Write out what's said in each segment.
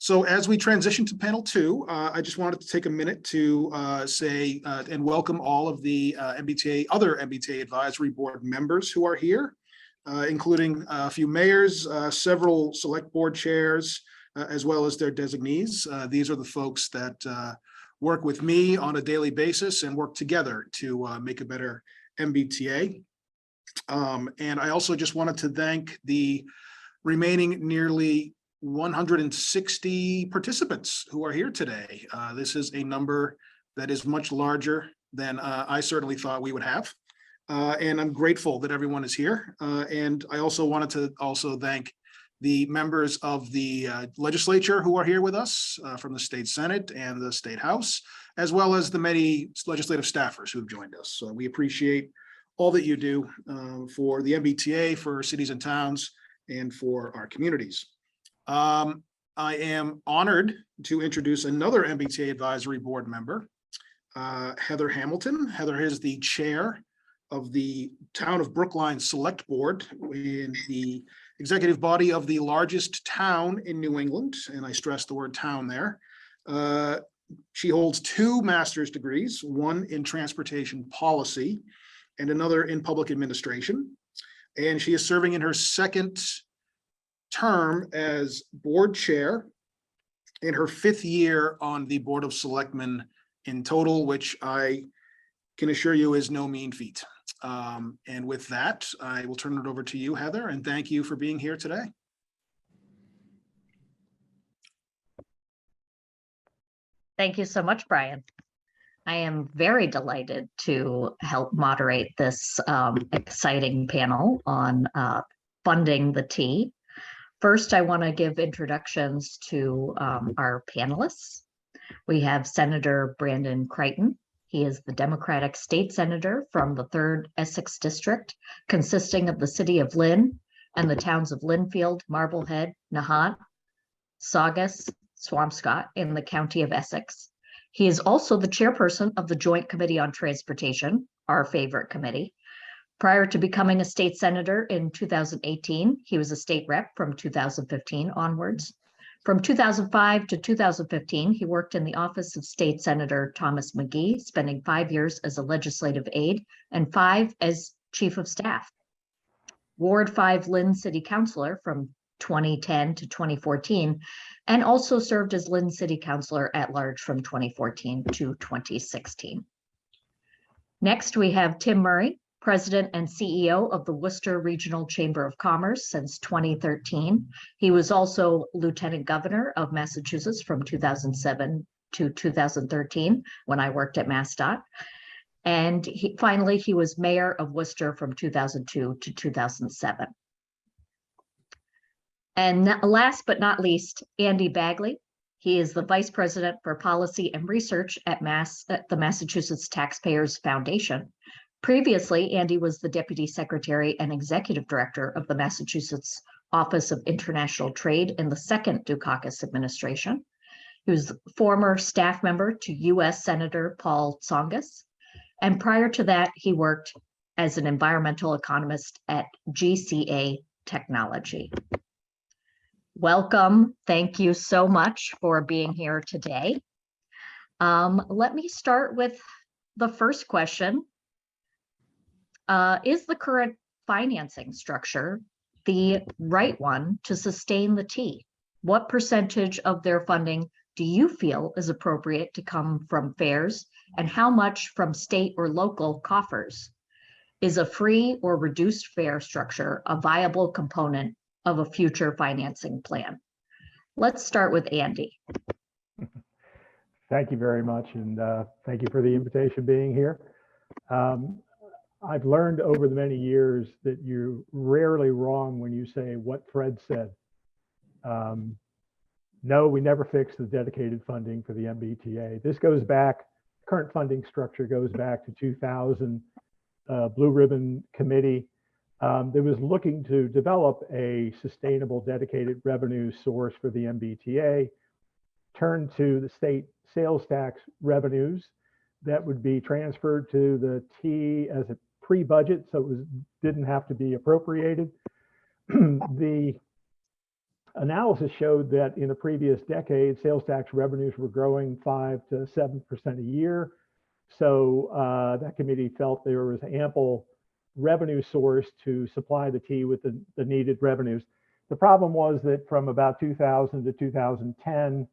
So as we transition to panel two, I just wanted to take a minute to say and welcome all of the other MBTA advisory board members who are here, including a few mayors, several select board chairs, as well as their designees. These are the folks that work with me on a daily basis and work together to make a better MBTA. And I also just wanted to thank the remaining nearly 160 participants who are here today. This is a number that is much larger than I certainly thought we would have. And I'm grateful that everyone is here. And I also wanted to thank the members of the legislature who are here with us from the state Senate and the state House, as well as the many legislative staffers who have joined us. So we appreciate all that you do for the MBTA, for cities and towns, and for our communities. I am honored to introduce another MBTA advisory board member, Heather Hamilton. Heather is the chair of the Town of Brookline Select Board in the executive body of the largest town in New England, and I stress the word town there. She holds 2 master's degrees, one in transportation policy and another in public administration. And she is serving in her second term as board chair in her 5th year on the Board of Selectmen in total, which I can assure you is no mean feat. And with that, I will turn it over to you, Heather, and thank you for being here today. Thank you so much, Brian. I am very delighted to help moderate this exciting panel on funding the T. First, I want to give introductions to our panelists. We have Senator Brandon Crighton. He is the Democratic State Senator from the 3rd Essex District, consisting of the city of Lynn and the towns of Linfield, Marblehead, Nahant, Saugus, Swampscott in the county of Essex. He is also the chairperson of the Joint Committee on Transportation, our favorite committee. Prior to becoming a state senator in 2018, he was a state rep from 2015 onwards. From 2005 to 2015, he worked in the office of State Senator Thomas McGee, spending 5 years as a legislative aide and 5 as chief of staff. Ward 5 Lynn City Councilor from 2010 to 2014, and also served as Lynn City Councilor at large from 2014 to 2016. Next, we have Tim Murray, President and CEO of the Worcester Regional Chamber of Commerce since 2013. He was also Lieutenant Governor of Massachusetts from 2007 to 2013 when I worked at MassDOT. And finally, he was Mayor of Worcester from 2002 to 2007. And last but not least, Andy Bagley. He is the Vice President for Policy and Research at the Massachusetts Taxpayers Foundation. Previously, Andy was the Deputy Secretary and Executive Director of the Massachusetts Office of International Trade in the 2nd Dukakis administration. He was former staff member to U.S. Senator Paul Tsongas. And prior to that, he worked as an environmental economist at GCA Technology. Welcome. Thank you so much for being here today. Let me start with the first question. Is the current financing structure the right one to sustain the T? What percentage of their funding do you feel is appropriate to come from fares, and how much from state or local coffers? Is a free or reduced fare structure a viable component of a future financing plan? Let's start with Andy. Thank you very much, and thank you for the invitation being here. I've learned over the many years that you're rarely wrong when you say what Fred said. No, we never fixed the dedicated funding for the MBTA. This goes back, current funding structure goes back to 2000, Blue Ribbon Committee that was looking to develop a sustainable dedicated revenue source for the MBTA, turn to the state sales tax revenues that would be transferred to the T as a pre-budget, so it didn't have to be appropriated. The analysis showed that in the previous decade, sales tax revenues were growing 5 to 7% a year. So that committee felt there was ample revenue source to supply the T with the needed revenues. The problem was that from about 2000 to 2010,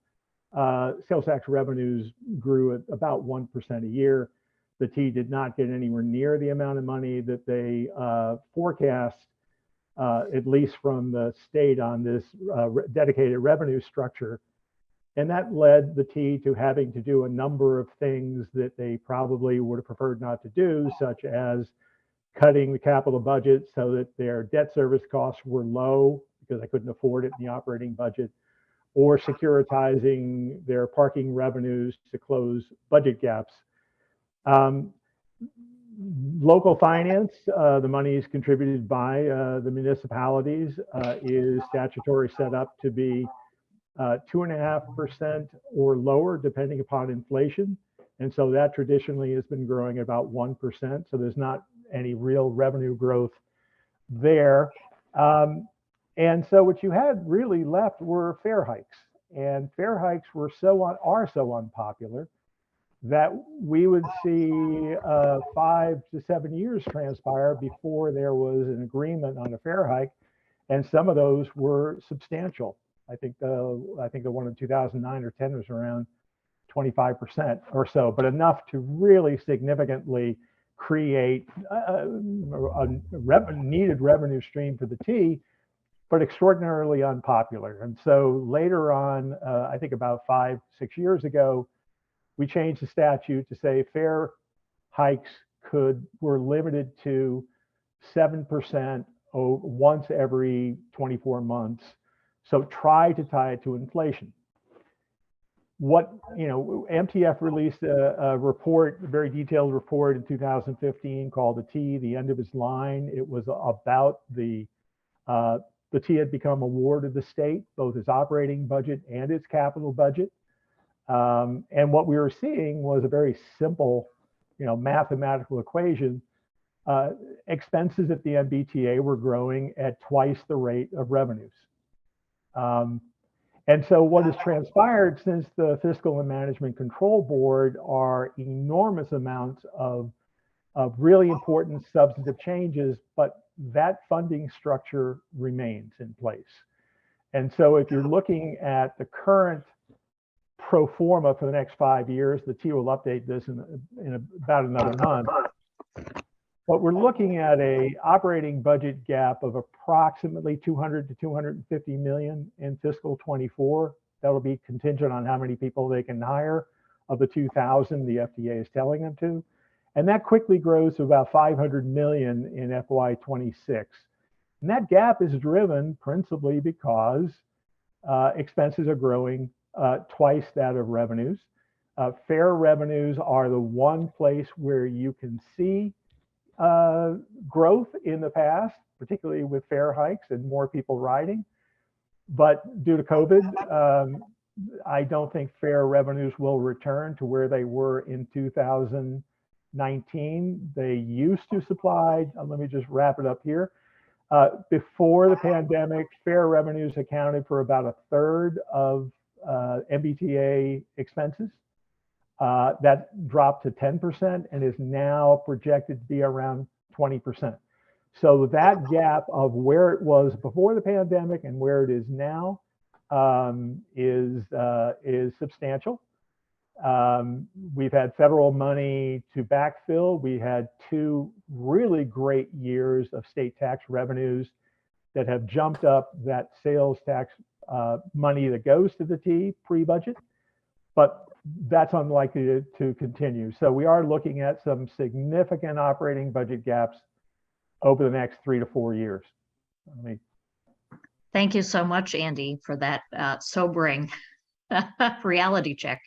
sales tax revenues grew at about 1% a year. The T did not get anywhere near the amount of money that they forecast, at least from the state on this dedicated revenue structure. And that led the T to having to do a number of things that they probably would have preferred not to do, such as cutting the capital budget so that their debt service costs were low because they couldn't afford it in the operating budget, or securitizing their parking revenues to close budget gaps. Local finance, the money is contributed by the municipalities, is statutory set up to be 2.5% or lower, depending upon inflation. And so that traditionally has been growing at about 1%. So there's not any real revenue growth there. And so what you had really left were fare hikes. And fare hikes are so unpopular that we would see 5 to 7 years transpire before there was an agreement on a fare hike, and some of those were substantial. I think the one in 2009 or 10 was around 25% or so, but enough to really significantly create a needed revenue stream for the T, but extraordinarily unpopular. And so later on, I think about 5, 6 years ago, we changed the statute to say fare hikes were limited to 7% once every 24 months. So try to tie it to inflation. MTF released a report, a very detailed report in 2015 called the T, the end of its line. It was about the T had become a ward of the state, both its operating budget and its capital budget. And what we were seeing was a very simple, mathematical equation. Expenses at the MBTA were growing at twice the rate of revenues. And so what has transpired since the Fiscal and Management Control Board are enormous amounts of really important substantive changes, but that funding structure remains in place. And so if you're looking at the current pro forma for the next 5 years, the T will update this in about another month. But we're looking at a operating budget gap of approximately 200 to 250 million in fiscal 24. That'll be contingent on how many people they can hire of the 2,000 the FDA is telling them to. And that quickly grows to about 500 million in FY 26. And that gap is driven principally because expenses are growing twice that of revenues. Fare revenues are the one place where you can see growth in the past, particularly with fare hikes and more people riding. But due to COVID, I don't think fare revenues will return to where they were in 2019. They used to supply, let me just wrap it up here. Before the pandemic, fare revenues accounted for about a third of MBTA expenses. That dropped to 10% and is now projected to be around 20%. So that gap of where it was before the pandemic and where it is now is substantial. We've had federal money to backfill. We had 2 really great years of state tax revenues that have jumped up that sales tax money that goes to the T pre-budget, but that's unlikely to continue. So we are looking at some significant operating budget gaps over the next 3 to 4 years. Thank you so much, Andy, for that sobering reality check.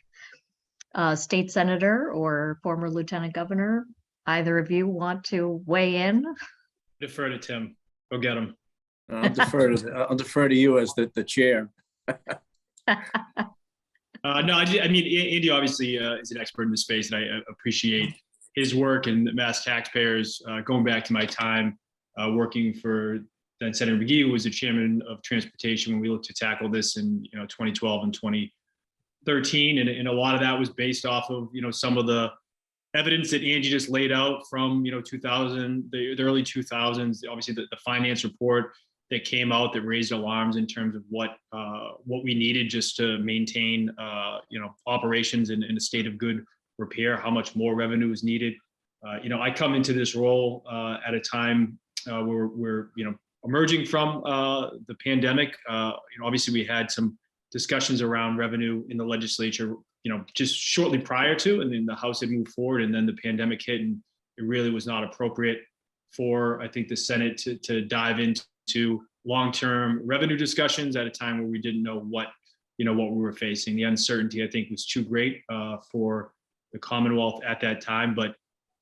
State Senator or former Lieutenant Governor, either of you want to weigh in? Defer to Tim. Go get him. I'll defer to you as the chair. No, I mean, Andy obviously is an expert in the space, and I appreciate his work and mass taxpayers. Going back to my time working for then Senator McGee, who was the chairman of transportation when we looked to tackle this in 2012 and 2013, and a lot of that was based off of some of the evidence that Angie just laid out from 2000, the early 2000s. Obviously, the finance report that came out that raised alarms in terms of what we needed just to maintain operations in a state of good repair, how much more revenue is needed. I come into this role at a time where we're emerging from the pandemic. Obviously we had some discussions around revenue in the legislature just shortly prior to, and then the House had moved forward, and then the pandemic hit, and it really was not appropriate for, I think, the Senate to dive into long-term revenue discussions at a time where we didn't know what we were facing. The uncertainty, I think, was too great for the Commonwealth at that time. But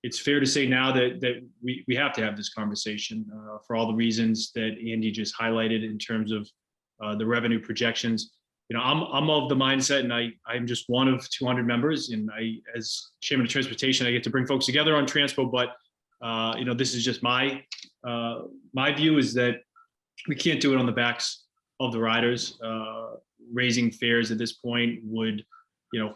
it's fair to say now that we have to have this conversation for all the reasons that Andy just highlighted in terms of the revenue projections. I'm of the mindset, and I'm just one of 200 members, and as chairman of transportation, I get to bring folks together on transpo. But this is just my view, is that we can't do it on the backs of the riders. Raising fares at this point would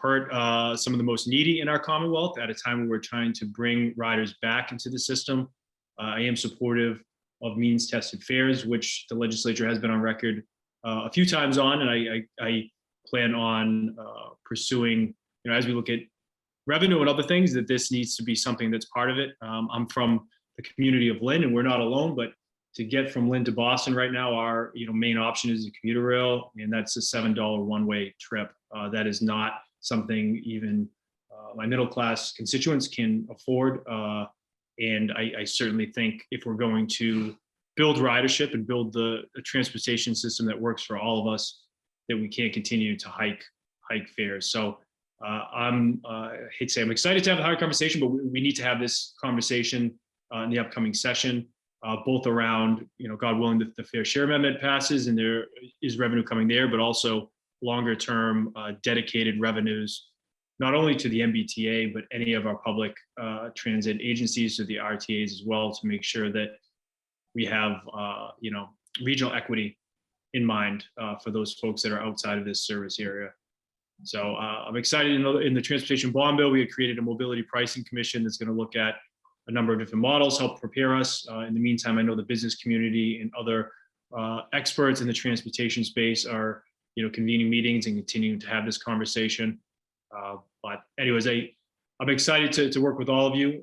hurt some of the most needy in our Commonwealth at a time when we're trying to bring riders back into the system. I am supportive of means-tested fares, which the legislature has been on record a few times on, and I plan on pursuing, as we look at revenue and other things, that this needs to be something that's part of it. I'm from the community of Lynn, and we're not alone, but to get from Lynn to Boston right now, our main option is the commuter rail, and that's a $7 one-way trip. That is not something even my middle-class constituents can afford. And I certainly think if we're going to build ridership and build a transportation system that works for all of us, that we can't continue to hike fares. So I hate to say I'm excited to have the hard conversation, but we need to have this conversation in the upcoming session, both around, God willing, the Fair Share Amendment passes and there is revenue coming there, but also longer term dedicated revenues, not only to the MBTA, but any of our public transit agencies, to the RTAs as well, to make sure that we have regional equity in mind for those folks that are outside of this service area. So I'm excited. In the transportation bond bill, we had created a mobility pricing commission that's going to look at a number of different models, help prepare us. In the meantime, I know the business community and other experts in the transportation space are convening meetings and continuing to have this conversation. But anyways, I'm excited to work with all of you,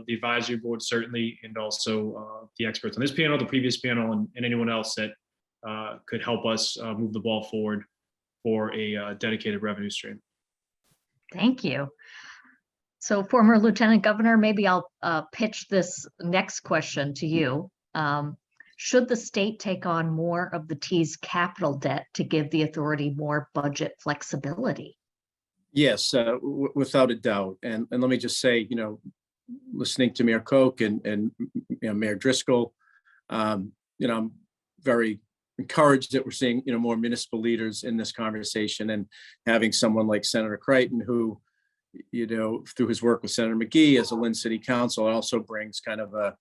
the advisory board certainly, and also the experts on this panel, the previous panel, and anyone else that could help us move the ball forward for a dedicated revenue stream. Thank you. So former Lieutenant Governor, maybe I'll pitch this next question to you. Should the state take on more of the T's capital debt to give the authority more budget flexibility? Yes, without a doubt. And let me just say, listening to Mayor Koch and Mayor Driscoll, I'm very encouraged that we're seeing, more municipal leaders in this conversation, and having someone like Senator Crighton, who, through his work with Senator McGee as a Lynn City Council, also brings kind of a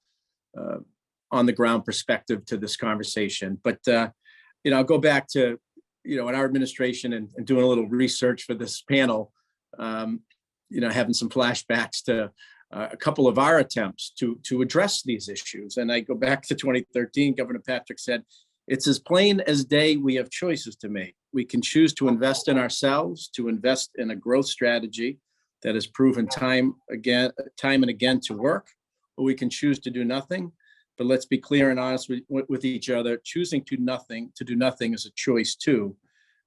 on the ground perspective to this conversation. But, I'll go back to, in our administration and doing a little research for this panel, having some flashbacks to a couple of our attempts to address these issues. And I go back to 2013, Governor Patrick said, "It's as plain as day, we have choices to make. We can choose to invest in ourselves, to invest in a growth strategy that has proven time and again to work, or we can choose to do nothing. But let's be clear and honest with each other. Choosing to do nothing is a choice too.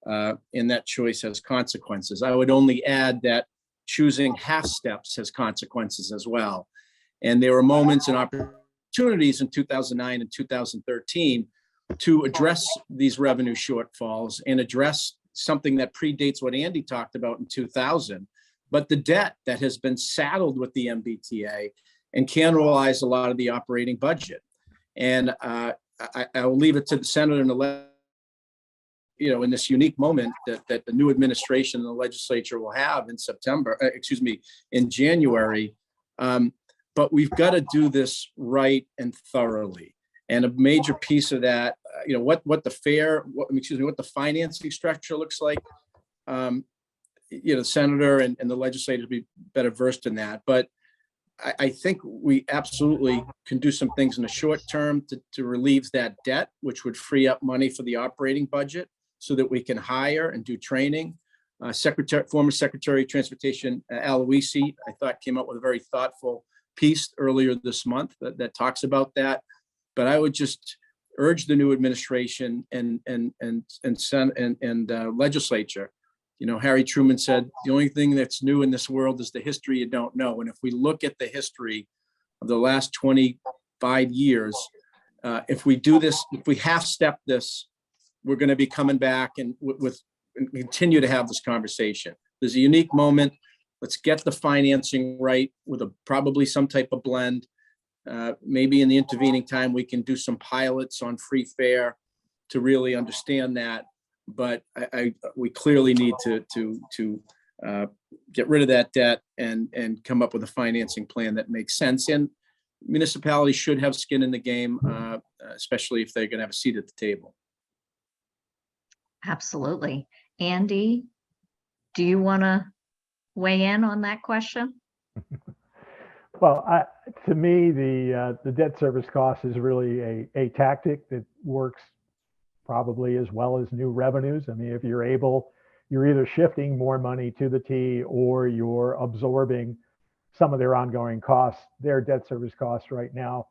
And that choice has consequences. I would only add that choosing half steps has consequences as well. And there were moments and opportunities in 2009 and 2013 to address these revenue shortfalls and address something that predates what Andy talked about in 2000, but the debt that has been saddled with the MBTA and cannibalize a lot of the operating budget. And I will leave it to the Senate and the in this unique moment that the new administration and the legislature will have in January. But we've got to do this right and thoroughly. And a major piece of that, what the financing structure looks like. The senator and the legislator will be better versed in that. But I think we absolutely can do some things in the short term to relieve that debt, which would free up money for the operating budget so that we can hire and do training. Former Secretary of Transportation Aloisi, I thought, came up with a very thoughtful piece earlier this month that talks about that. But I would just urge the new administration and legislature. Harry Truman said, the only thing that's new in this world is the history you don't know. And if we look at the history of the last 25 years, if we do this, if we half-step this, we're going to be coming back and continue to have this conversation. There's a unique moment. Let's get the financing right with probably some type of blend. Maybe in the intervening time, we can do some pilots on free fare to really understand that. But we clearly need to get rid of that debt and come up with a financing plan that makes sense. And municipalities should have skin in the game, especially if they're going to have a seat at the table. Absolutely. Andy, do you want to weigh in on that question? Well, to me, the debt service cost is really a tactic that works probably as well as new revenues. I mean, if you're either shifting more money to the T or you're absorbing some of their ongoing costs. Their debt service costs right now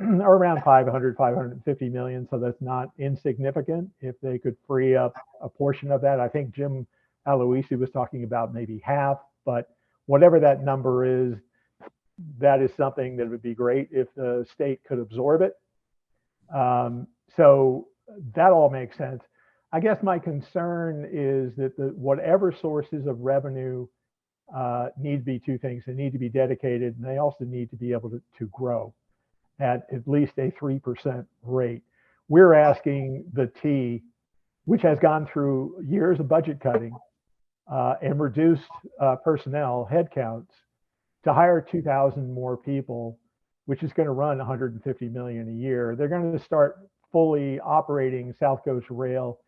are around 550 million. So that's not insignificant. If they could free up a portion of that, I think Jim Aloisi was talking about maybe half, but whatever that number is, that is something that would be great if the state could absorb it. So that all makes sense. I guess my concern is that whatever sources of revenue need to be two things. They need to be dedicated, and they also need to be able to grow at least a 3% rate. We're asking the T, which has gone through years of budget cutting and reduced personnel headcounts, to hire 2,000 more people, which is going to run 150 million a year. They're going to start fully operating South Coast Rail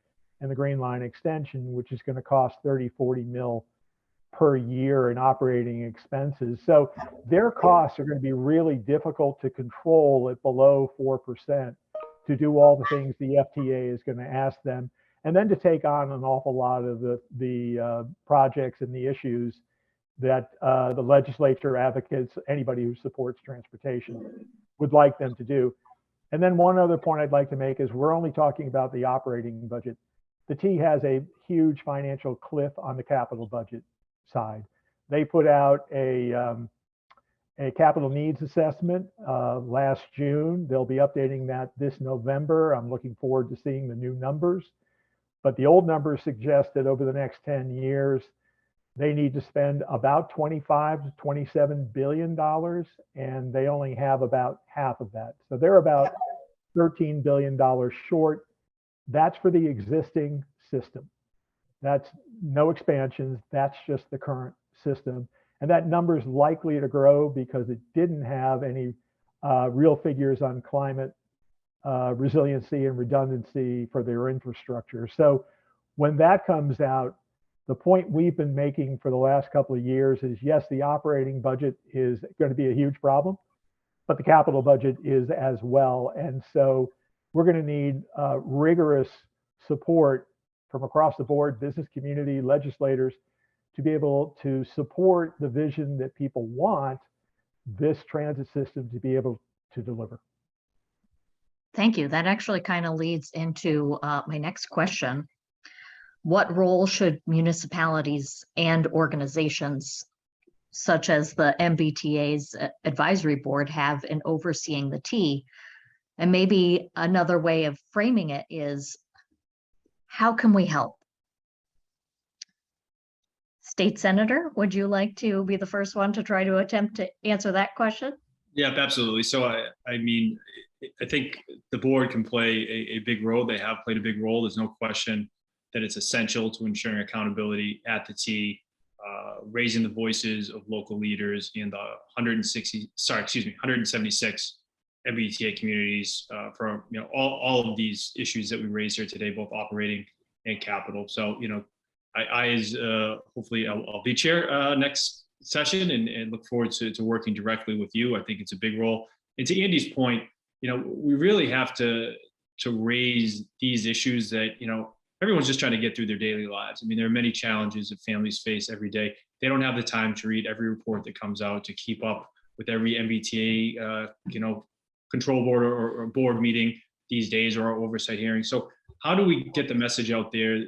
and the Green Line extension, which is going to cost 30-40 mil per year in operating expenses. So their costs are going to be really difficult to control at below 4% to do all the things the FTA is going to ask them, and then to take on an awful lot of the projects and the issues that the legislature, advocates, anybody who supports transportation would like them to do. And then one other point I'd like to make is we're only talking about the operating budget. The T has a huge financial cliff on the capital budget side. They put out a capital needs assessment last June. They'll be updating that this November. I'm looking forward to seeing the new numbers. But the old numbers suggest that over the next 10 years, they need to spend about $25 to $27 billion, and they only have about half of that. So they're about $13 billion short. That's for the existing system. That's no expansions. That's just the current system. And that number is likely to grow because it didn't have any real figures on climate resiliency and redundancy for their infrastructure. So when that comes out, the point we've been making for the last couple of years is, yes, the operating budget is going to be a huge problem, but the capital budget is as well. And so we're going to need rigorous support from across the board, business community, legislators, to be able to support the vision that people want this transit system to be able to deliver. Thank you. That actually kind of leads into my next question. What role should municipalities and organizations such as the MBTA's advisory board have in overseeing the T? And maybe another way of framing it is, how can we help? State Senator, would you like to be the first one to try to attempt to answer that question? Yeah, absolutely. So I mean, I think the board can play a big role. They have played a big role. There's no question that it's essential to ensuring accountability at the T, raising the voices of local leaders in the 176 MBTA communities for all of these issues that we raised here today, both operating and capital. So I as hopefully I'll be chair next session and look forward to working directly with you. I think it's a big role. And to Andy's point, we really have to raise these issues that everyone's just trying to get through their daily lives. I mean, there are many challenges that families face every day. They don't have the time to read every report that comes out, to keep up with every MBTA control board or board meeting these days, or oversight hearing. So how do we get the message out there,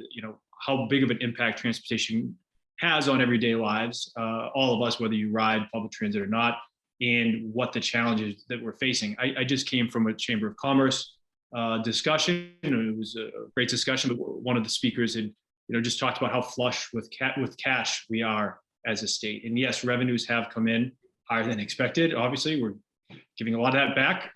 how big of an impact transportation has on everyday lives, all of us, whether you ride public transit or not, and what the challenges that we're facing. I just came from a Chamber of Commerce discussion. It was a great discussion, but one of the speakers had just talked about how flush with cash we are as a state. And yes, revenues have come in higher than expected. Obviously, we're giving a lot of that back,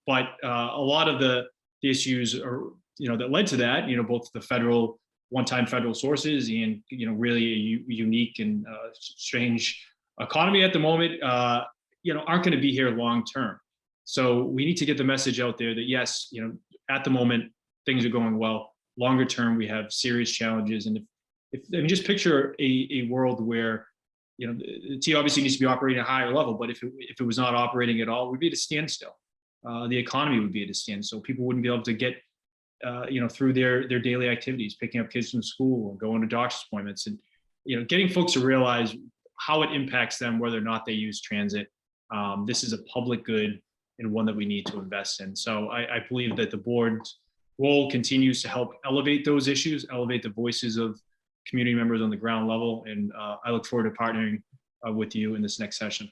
but a lot of the issues are, that led to that, both the federal one-time federal sources and really a unique and strange economy at the moment, aren't going to be here long term. So we need to get the message out there that yes, at the moment things are going well. Longer term, we have serious challenges, and if just picture a world where the T obviously needs to be operating at a higher level, but if it was not operating at all, we'd be at a standstill. The economy would be at a standstill. People wouldn't be able to get through their daily activities, picking up kids from school or going to doctor's appointments, and getting folks to realize how it impacts them whether or not they use transit. This is a public good and one that we need to invest in. So I believe that the board's role continues to help elevate those issues, elevate the voices of community members on the ground level, and I look forward to partnering with you in this next session.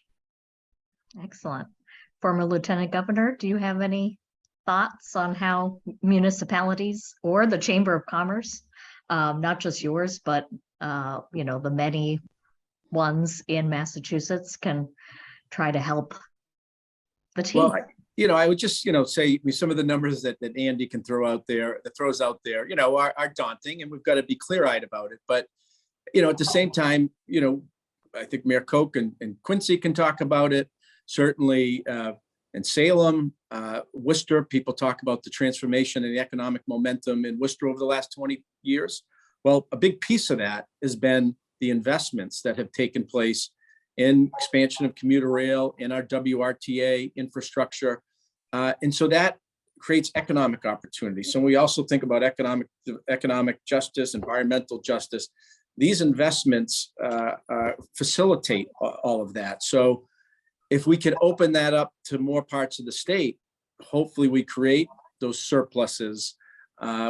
Excellent. Former Lieutenant Governor, do you have any thoughts on how municipalities or the Chamber of Commerce, not just yours, but the many ones in Massachusetts, can try to help the team? Well, I would just, say some of the numbers that Andy can throws out there, are daunting, and we've got to be clear-eyed about it. But, at the same time, I think Mayor Koch and Quincy can talk about it. Certainly in Salem, Worcester, people talk about the transformation and the economic momentum in Worcester over the last 20 years. Well, a big piece of that has been the investments that have taken place in expansion of commuter rail, in our WRTA infrastructure. And so that creates economic opportunity. So we also think about economic justice, environmental justice. These investments facilitate all of that. So if we can open that up to more parts of the state, hopefully we create those surpluses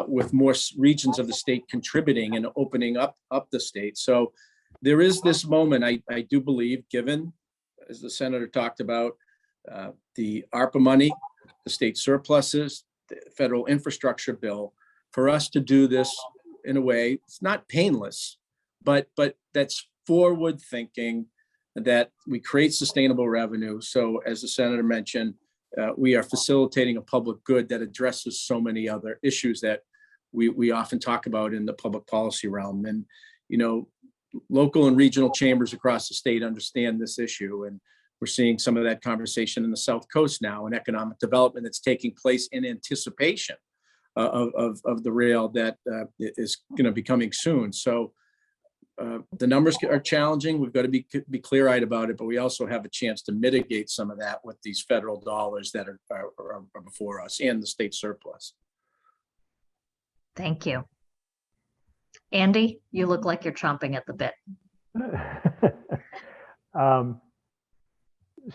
with more regions of the state contributing and opening up the state. So there is this moment, I do believe, given, as the senator talked about, the ARPA money, the state surpluses, the federal infrastructure bill, for us to do this in a way, it's not painless, but that's forward thinking, that we create sustainable revenue. So as the senator mentioned, we are facilitating a public good that addresses so many other issues that we often talk about in the public policy realm. And, local and regional chambers across the state understand this issue. And we're seeing some of that conversation in the South Coast now, and economic development that's taking place in anticipation of the rail that is going to be coming soon. So the numbers are challenging. We've got to be clear-eyed about it, but we also have a chance to mitigate some of that with these federal dollars that are before us and the state surplus. Thank you. Andy, you look like you're chomping at the bit.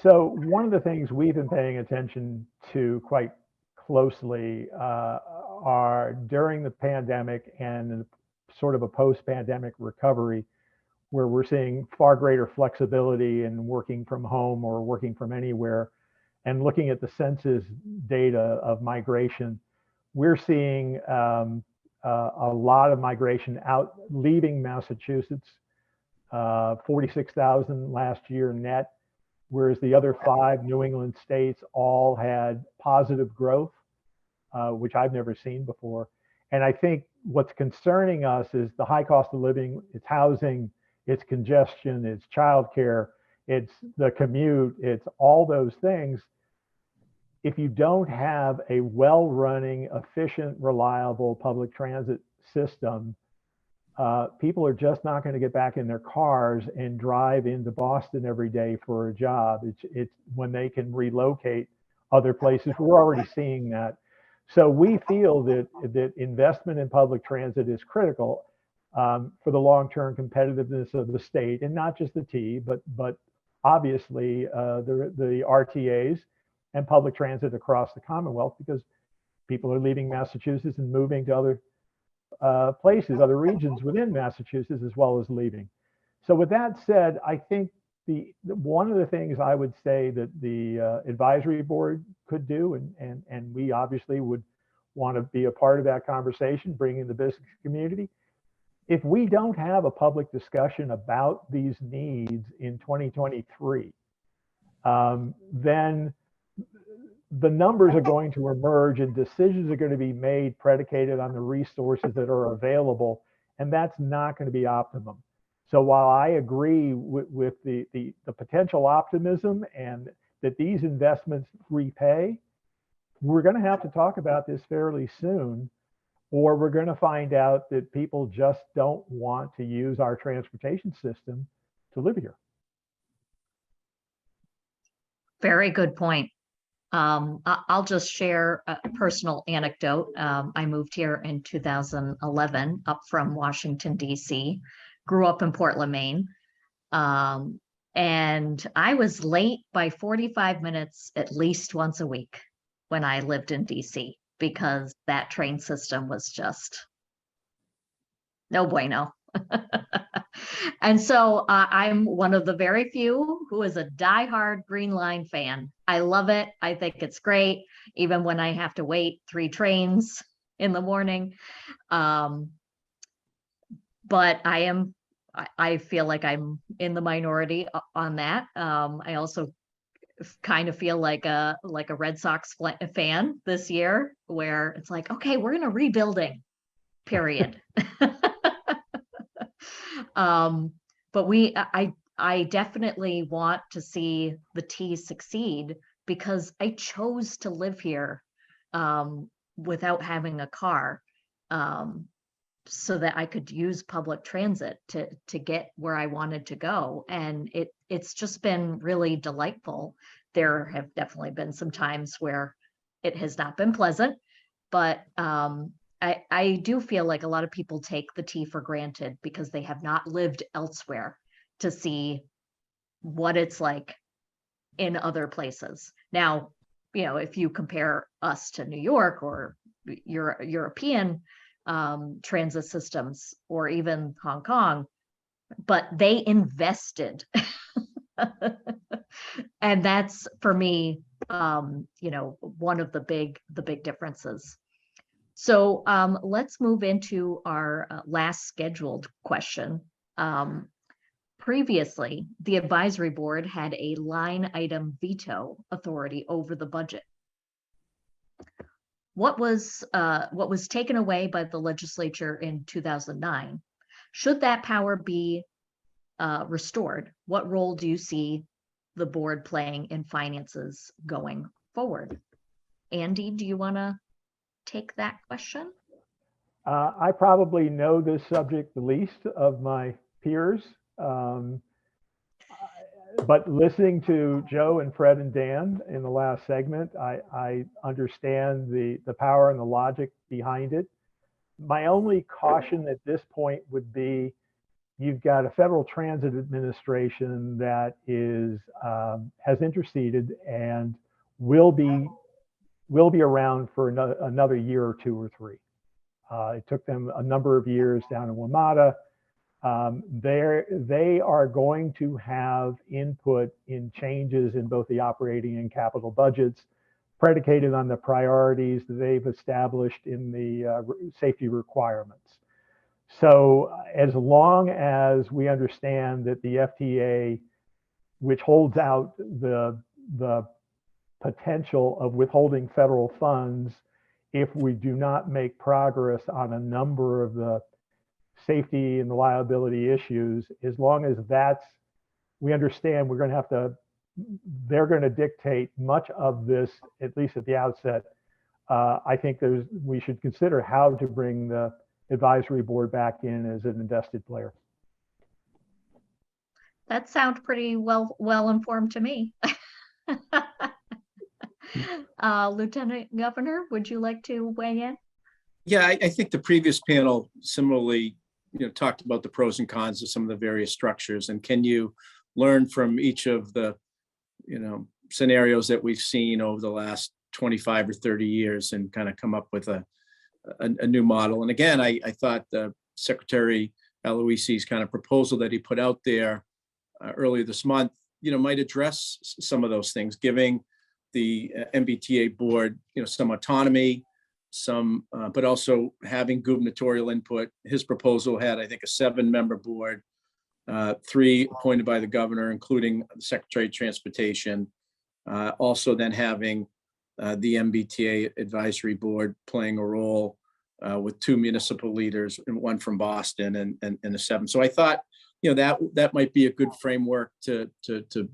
So one of the things we've been paying attention to quite closely are during the pandemic and sort of a post-pandemic recovery, where we're seeing far greater flexibility in working from home or working from anywhere, and looking at the census data of migration, we're seeing a lot of migration out, leaving Massachusetts, 46,000 last year net, whereas the other 5 New England states all had positive growth, which I've never seen before. And I think what's concerning us is the high cost of living, it's housing, it's congestion, it's childcare, it's the commute, it's all those things. if you don't have a well-running, efficient, reliable public transit system, people are just not going to get back in their cars and drive into Boston every day for a job. It's when they can relocate other places. We're already seeing that. So we feel that investment in public transit is critical for the long-term competitiveness of the state, and not just the T, but obviously the RTAs and public transit across the Commonwealth, because people are leaving Massachusetts and moving to other places, other regions within Massachusetts, as well as leaving. So with that said, I think one of the things I would say that the advisory board could do, and we obviously would want to be a part of that conversation, bringing the business community. If we don't have a public discussion about these needs in 2023, then the numbers are going to emerge and decisions are going to be made predicated on the resources that are available, and that's not going to be optimum. So while I agree with the potential optimism and that these investments repay, we're going to have to talk about this fairly soon, or we're going to find out that people just don't want to use our transportation system to live here. Very good point. I'll just share a personal anecdote. I moved here in 2011 up from Washington, D.C., grew up in Portland, Maine. And I was late by 45 minutes at least once a week when I lived in D.C. because that train system was just no bueno. And so I'm one of the very few who is a diehard Green Line fan. I love it. I think it's great, even when I have to wait 3 trains in the morning. But I feel like I'm in the minority on that. I also kind of feel like a Red Sox fan this year, where it's like, okay, we're in a rebuilding period. But I definitely want to see the T succeed, because I chose to live here without having a car, so that I could use public transit to get where I wanted to go. And it's just been really delightful. There have definitely been some times where it has not been pleasant, but I do feel like a lot of people take the T for granted because they have not lived elsewhere to see what it's like in other places. Now, if you compare us to New York or European transit systems, or even Hong Kong, but they invested. And that's, for me, one of the big differences. So let's move into our last scheduled question. Previously, the advisory board had a line item veto authority over the budget. What was taken away by the legislature in 2009? Should that power be restored? What role do you see the board playing in finances going forward? Andy, do you want to take that question? I probably know this subject the least of my peers, but listening to Joe and Fred and Dan in the last segment, I understand the power and the logic behind it. My only caution at this point would be, you've got a Federal Transit Administration that has interceded and will be around for another year or 2 or 3. It took them a number of years down in WMATA. They are going to have input in changes in both the operating and capital budgets, predicated on the priorities that they've established in the safety requirements. So as long as we understand that the FTA, which holds out the potential of withholding federal funds if we do not make progress on a number of the safety and the liability issues, as long as we understand we're going to have to they're going to dictate much of this, at least at the outset. I think we should consider how to bring the advisory board back in as an invested player. That sounds pretty well informed to me. Lieutenant Governor, would you like to weigh in? Yeah, I think the previous panel similarly, talked about the pros and cons of some of the various structures, and can you learn from each of the, scenarios that we've seen over the last 25 or 30 years and kind of come up with a new model. And again, I thought the Secretary Aloisi's kind of proposal that he put out there earlier this month, might address some of those things, giving the MBTA board, some autonomy, but also having gubernatorial input. His proposal had, I think, a 7-member board, 3 appointed by the governor, including the Secretary of Transportation. Also then having the MBTA advisory board playing a role with 2 municipal leaders and 1 from Boston and a 7. So I thought, that might be a good framework to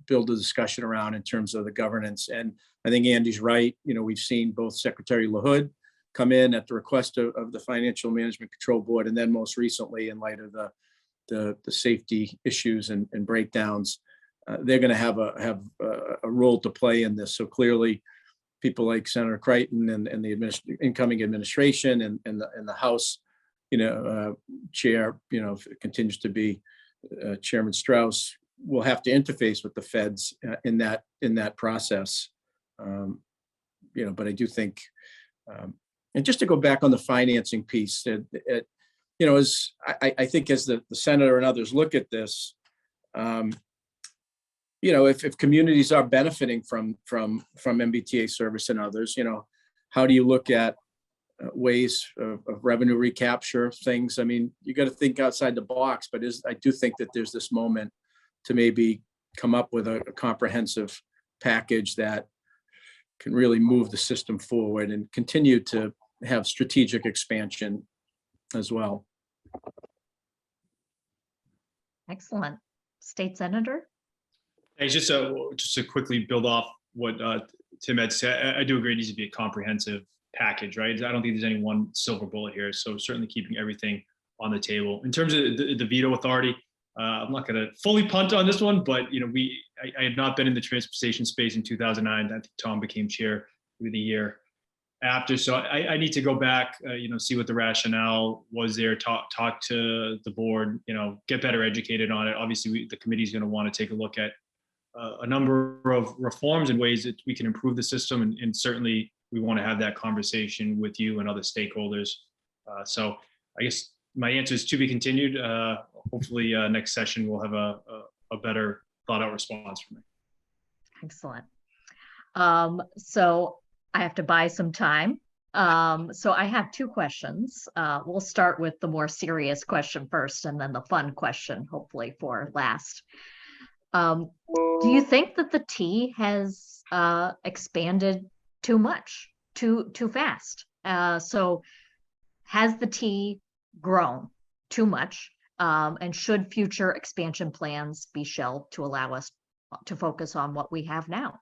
build a discussion around in terms of the governance. And I think Andy's right. We've seen both Secretary LaHood come in at the request of the Financial Management Control Board, and then most recently, in light of the safety issues and breakdowns, they're going to have a role to play in this. So clearly, people like Senator Crighton and the incoming administration and the House, chair, if it continues to be Chairman Strauss, will have to interface with the feds in that process. But I do think, and just to go back on the financing piece, as I think as the senator and others look at this, if communities are benefiting from MBTA service and others, how do you look at ways of revenue recapture things? I mean, you got to think outside the box, but I do think that there's this moment to maybe come up with a comprehensive package that can really move the system forward and continue to have strategic expansion as well. Excellent. State Senator? Hey, just to quickly build off what Tim had said, I do agree it needs to be a comprehensive package, right? I don't think there's any one silver bullet here. So certainly keeping everything on the table. In terms of the veto authority, I'm not going to fully punt on this one, but I had not been in the transportation space in 2009. I think Tom became chair through the year after. So I need to go back, see what the rationale was there, talk to the board, get better educated on it. Obviously, the committee is going to want to take a look at a number of reforms and ways that we can improve the system. And certainly we want to have that conversation with you and other stakeholders. So I guess my answer is to be continued. Hopefully next session we'll have a better thought out response from me. Excellent. So I have to buy some time. So I have 2 questions. We'll start with the more serious question first, and then the fun question, hopefully, for last. Do you think that the T has expanded too much, too fast? So has the T grown too much? And should future expansion plans be shelved to allow us to focus on what we have now?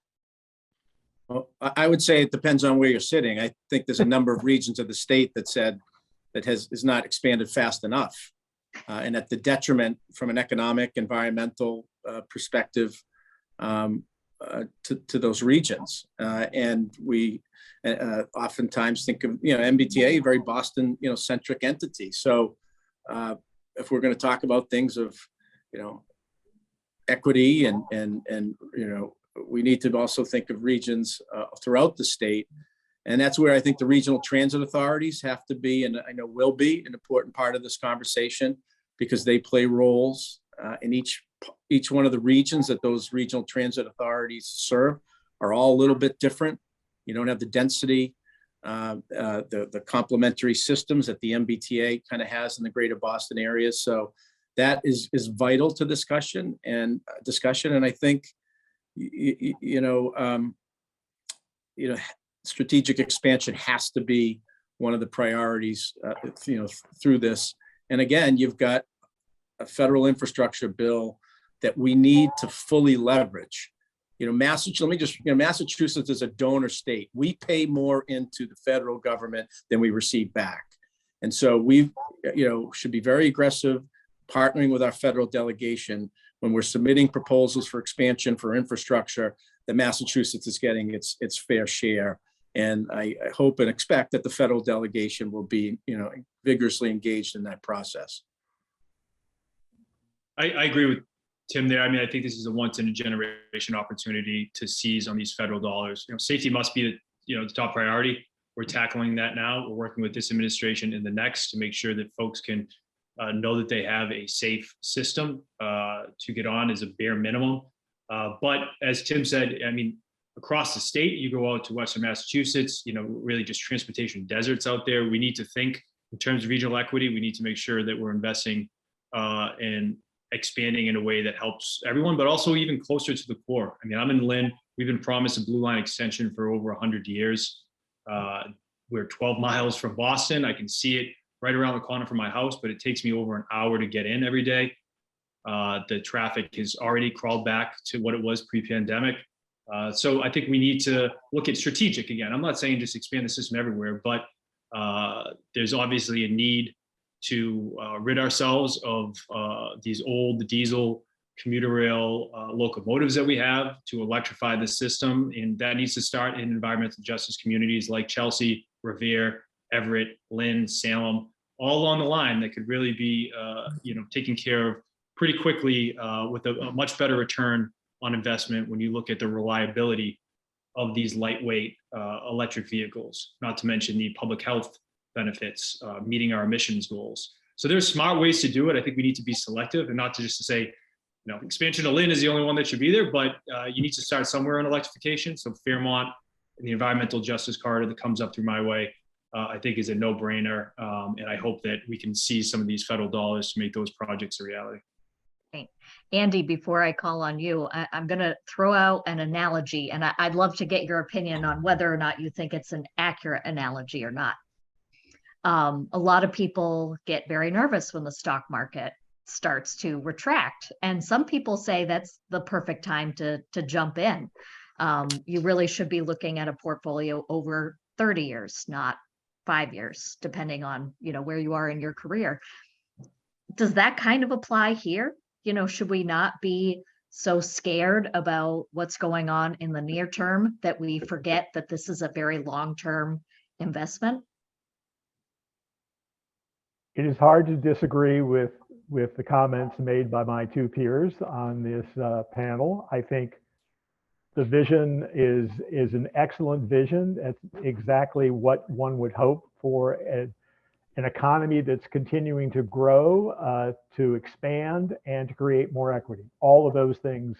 Well, I would say it depends on where you're sitting. I think there's a number of regions of the state that has not expanded fast enough, and at the detriment from an economic, environmental perspective to those regions. And we oftentimes think of MBTA, a very Boston centric entity. So if we're going to talk about things of equity and we need to also think of regions throughout the state. And that's where I think the regional transit authorities have to be, and I know will be, an important part of this conversation, because they play roles in each one of the regions that those regional transit authorities serve are all a little bit different. You don't have the density, the complementary systems that the MBTA kind of has in the greater Boston area. So that is vital to discussion. And I think, strategic expansion has to be one of the priorities, through this. And again, you've got a federal infrastructure bill that we need to fully leverage. Massachusetts, let me just, Massachusetts is a donor state. We pay more into the federal government than we receive back. And so we, should be very aggressive partnering with our federal delegation when we're submitting proposals for expansion for infrastructure, that Massachusetts is getting its fair share. And I hope and expect that the federal delegation will be, vigorously engaged in that process. I agree with Tim there. I mean, I think this is a once in a generation opportunity to seize on these federal dollars. Safety must be the top priority. We're tackling that now. We're working with this administration and the next to make sure that folks can know that they have a safe system to get on as a bare minimum. But as Tim said, I mean, across the state, you go out to Western Massachusetts, really just transportation deserts out there. We need to think in terms of regional equity. We need to make sure that we're investing in expanding in a way that helps everyone, but also even closer to the core. I mean, I'm in Lynn. We've been promised a Blue Line extension for over 100 years. We're 12 miles from Boston. I can see it right around the corner from my house, but it takes me over an hour to get in every day. The traffic has already crawled back to what it was pre-pandemic. So I think we need to look at strategic again. I'm not saying just expand the system everywhere, but there's obviously a need to rid ourselves of these old diesel commuter rail locomotives that we have, to electrify the system. And that needs to start in environmental justice communities like Chelsea, Revere, Everett, Lynn, Salem, all along the line that could really be taken care of pretty quickly with a much better return on investment when you look at the reliability of these lightweight electric vehicles, not to mention the public health benefits, meeting our emissions goals. So there's smart ways to do it. I think we need to be selective and not to just to say, expansion of Lynn is the only one that should be there, but you need to start somewhere on electrification. So Fairmont and the environmental justice corridor that comes up through my way, I think is a no-brainer. And I hope that we can seize some of these federal dollars to make those projects a reality. Okay. Andy, before I call on you, I'm going to throw out an analogy, and I'd love to get your opinion on whether or not you think it's an accurate analogy or not. A lot of people get very nervous when the stock market starts to retract, and some people say that's the perfect time to jump in. You really should be looking at a portfolio over 30 years, not 5 years, depending on where you are in your career. Does that kind of apply here? Should we not be so scared about what's going on in the near term that we forget that this is a very long-term investment? It is hard to disagree with the comments made by my two peers on this panel. I think the vision is an excellent vision. That's exactly what one would hope for an economy that's continuing to grow, to expand, and to create more equity. All of those things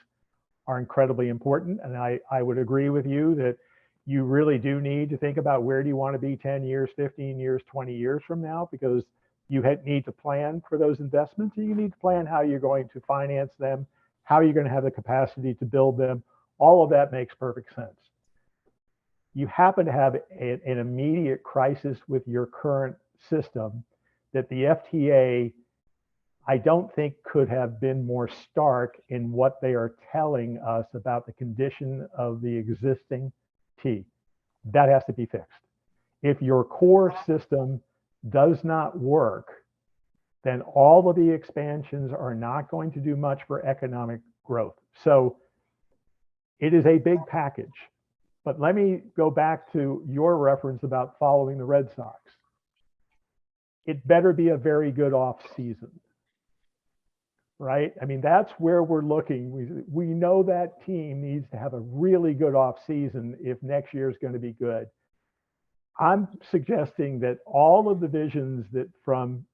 are incredibly important. And I would agree with you that you really do need to think about where do you want to be 10 years, 15 years, 20 years from now, because you need to plan for those investments, and you need to plan how you're going to finance them, how you're going to have the capacity to build them. All of that makes perfect sense. You happen to have an immediate crisis with your current system that the FTA, I don't think, could have been more stark in what they are telling us about the condition of the existing T. That has to be fixed. If your core system does not work, then all of the expansions are not going to do much for economic growth. So it is a big package. But let me go back to your reference about following the Red Sox. It better be a very good off season, right? I mean, that's where we're looking. We know that team needs to have a really good off season if next year is going to be good. I'm suggesting that all of the visions that from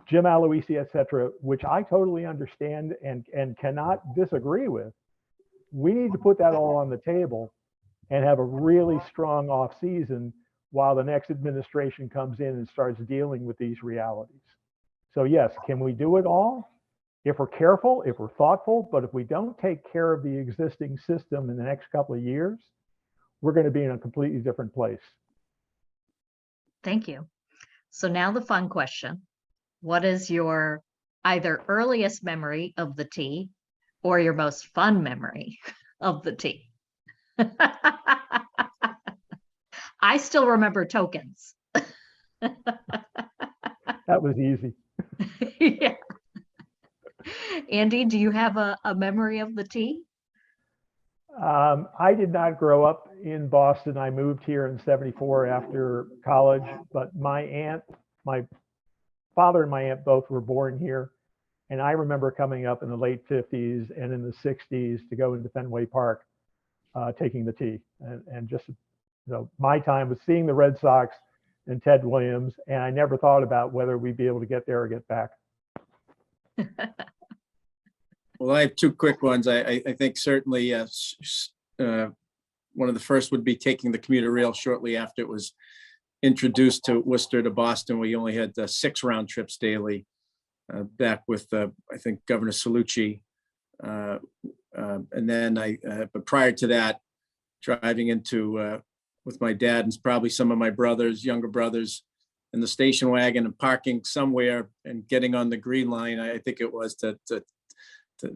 Jim Aloisi, et cetera, which I totally understand and cannot disagree with, we need to put that all on the table and have a really strong off season while the next administration comes in and starts dealing with these realities. So yes, can we do it all? If we're careful, if we're thoughtful, but if we don't take care of the existing system in the next couple of years, we're going to be in a completely different place. Thank you. So now the fun question. What is your either earliest memory of the T or your most fun memory of the tea. I still remember tokens. That was easy. Yeah. Andy, do you have a memory of the tea? I did not grow up in Boston. I moved here in '74 after college, but my father and my aunt both were born here. And I remember coming up in the late 50s and in the 60s to go into Fenway Park, taking the tea. And just, my time was seeing the Red Sox and Ted Williams. And I never thought about whether we'd be able to get there or get back. Well, I have two quick ones. I think certainly one of the first would be taking the commuter rail shortly after it was introduced to Worcester to Boston. We only had 6 round trips daily back with, I think, Governor Cellucci. And then but prior to that, driving into with my dad and probably some of my brothers, younger brothers, in the station wagon and parking somewhere and getting on the Green Line. I think it was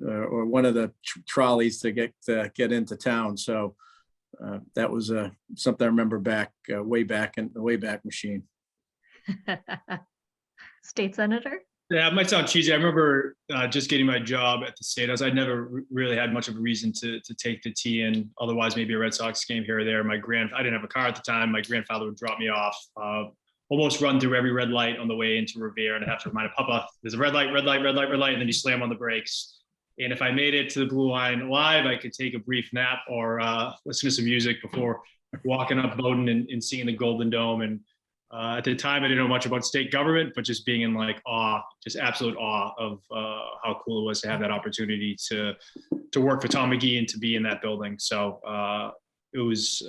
or one of the trolleys to get into town. So that was something I remember way back in the Wayback Machine. State Senator? Yeah, it might sound cheesy. I remember just getting my job at the State House. I'd never really had much of a reason to take the tea in. Otherwise, maybe a Red Sox game here or there. I didn't have a car at the time. My grandfather would drop me off. Almost run through every red light on the way into Revere, and I have to remind Papa, there's a red light, red light, red light, red light, and then you slam on the brakes. And if I made it to the Blue Line alive, I could take a brief nap or listen to some music before walking up Bowdoin and seeing the Golden Dome. And at the time, I didn't know much about state government, but just being in like awe, just absolute awe of how cool it was to have that opportunity to work for Tom McGee and to be in that building. So it was,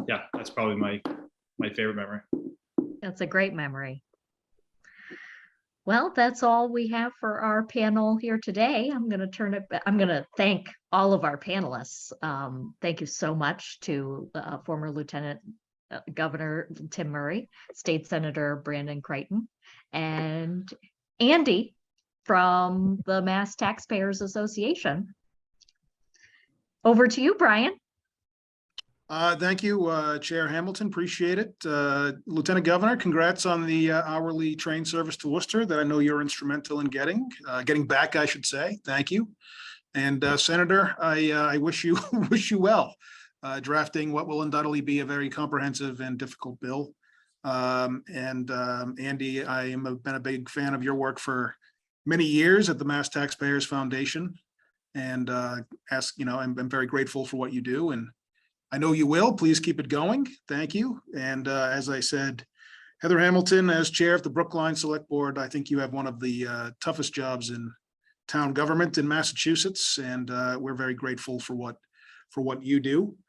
yeah, that's probably my favorite memory. That's a great memory. Well, that's all we have for our panel here today. I'm going to thank all of our panelists. Thank you so much to former Lieutenant Governor Tim Murray, State Senator Brandon Crighton, and Andy from the Mass Taxpayers Association. Over to you, Brian. Thank you, Chair Hamilton. Appreciate it. Lieutenant Governor, congrats on the hourly train service to Worcester that I know you're instrumental in getting back, I should say. Thank you. And Senator, I wish you well, drafting what will undoubtedly be a very comprehensive and difficult bill. Andy, I am been a big fan of your work for many years at the Mass Taxpayers Foundation, and I'm very grateful for what you do, and I know you will. Please keep it going. Thank you. And as I said, Heather Hamilton, as chair of the Brookline Select Board, I think you have one of the toughest jobs in town government in Massachusetts, and we're very grateful for what you do.